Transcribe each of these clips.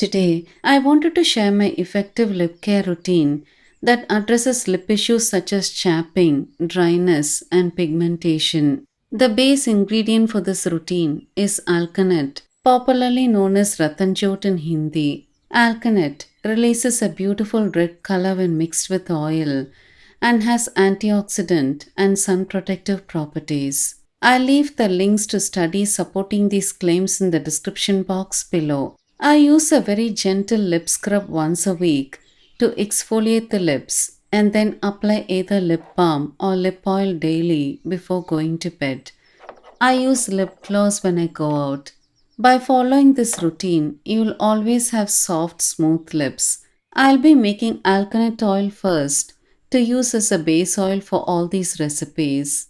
Today, I wanted to share my effective lip care routine that addresses lip issues such as chapping, dryness, and pigmentation. The base ingredient for this routine is alkanet, popularly known as ratanjot in Hindi. Alkanet releases a beautiful red color when mixed with oil and has antioxidant and sun protective properties. I'll leave the links to studies supporting these claims in the description box below. I use a very gentle lip scrub once a week to exfoliate the lips and then apply either lip balm or lip oil daily before going to bed. I use lip gloss when I go out. By following this routine, you'll always have soft, smooth lips. I'll be making alkanet oil first to use as a base oil for all these recipes.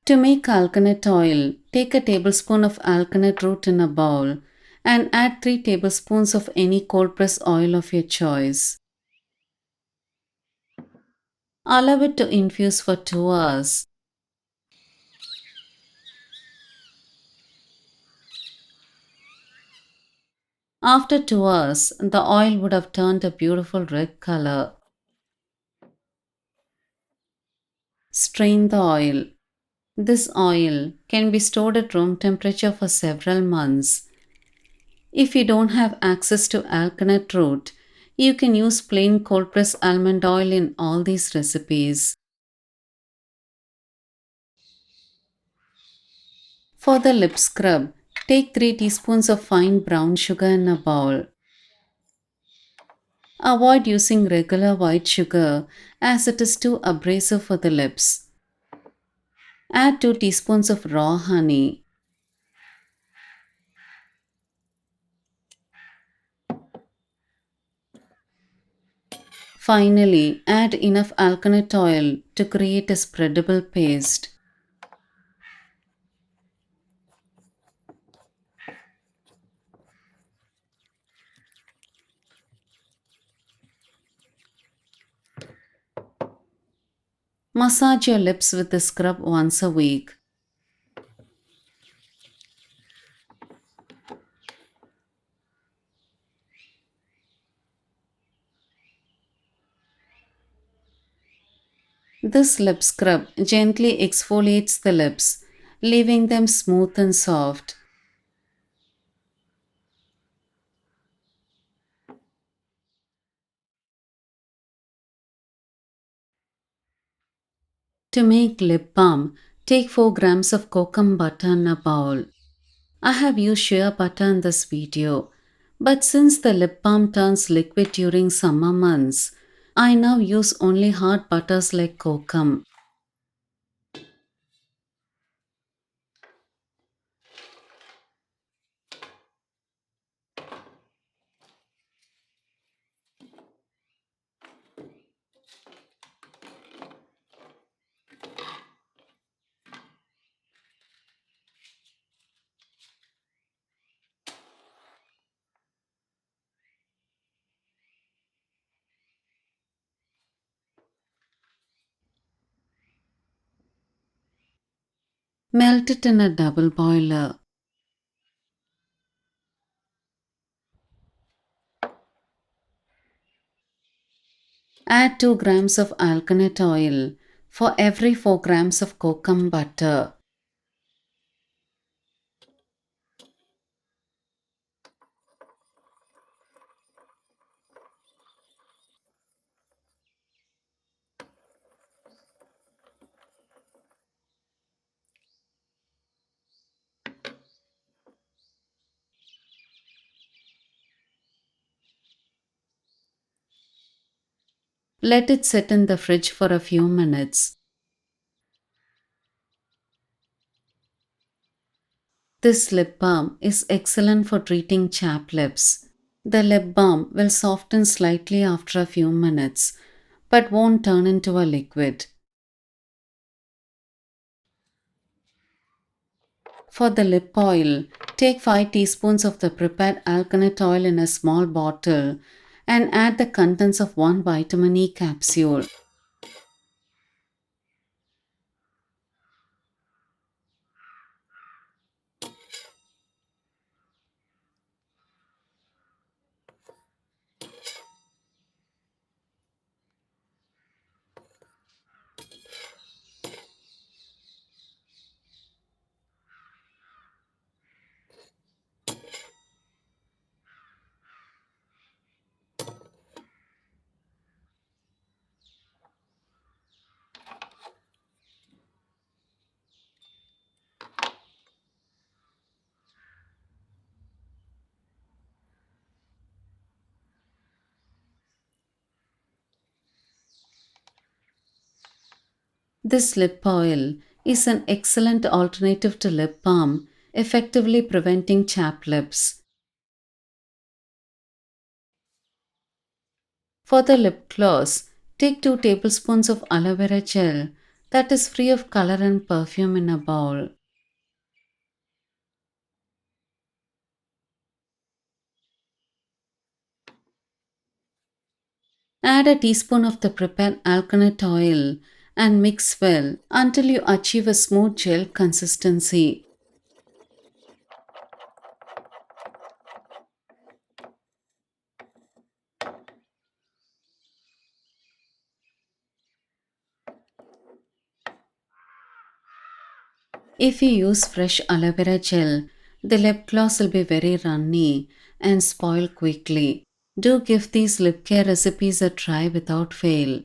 To make alkanet oil, take a tablespoon of alkanet root in a bowl and add 3 tablespoons of any cold press oil of your choice. Allow it to infuse for 2 hours. After 2 hours, the oil would have turned a beautiful red color. Strain the oil. This oil can be stored at room temperature for several months. If you don't have access to alkanet root, you can use plain cold pressed almond oil in all these recipes. For the lip scrub, take 3 teaspoons of fine brown sugar in a bowl. Avoid using regular white sugar as it is too abrasive for the lips. Add 2 teaspoons of raw honey. Finally, add enough alkanet oil to create a spreadable paste. Massage your lips with the scrub once a week. This lip scrub gently exfoliates the lips, leaving them smooth and soft. To make lip balm, take 4 grams of coconut butter in a bowl. I have used shea butter in this video, but since the lip balm turns liquid during summer months, I now use only hard butters like kokum. Melt it in a double boiler. Add 2 grams of alkanet oil for every 4 grams of kokum butter. Let it sit in the fridge for a few minutes. This lip balm is excellent for treating chapped lips. The lip balm will soften slightly after a few minutes, but won't turn into a liquid. For the lip oil, take 5 teaspoons of the prepared alkanet oil in a small bottle and add the contents of 1 vitamin E capsule. This lip oil is an excellent alternative to lip balm, effectively preventing chapped lips. For the lip gloss, take 2 tablespoons of aloe vera gel that is free of color and perfume in a bowl. Add a teaspoon of the prepared alkanet oil and mix well until you achieve a smooth gel consistency. If you use fresh aloe vera gel, the lip gloss will be very runny and spoil quickly. Do give these lip care recipes a try without fail.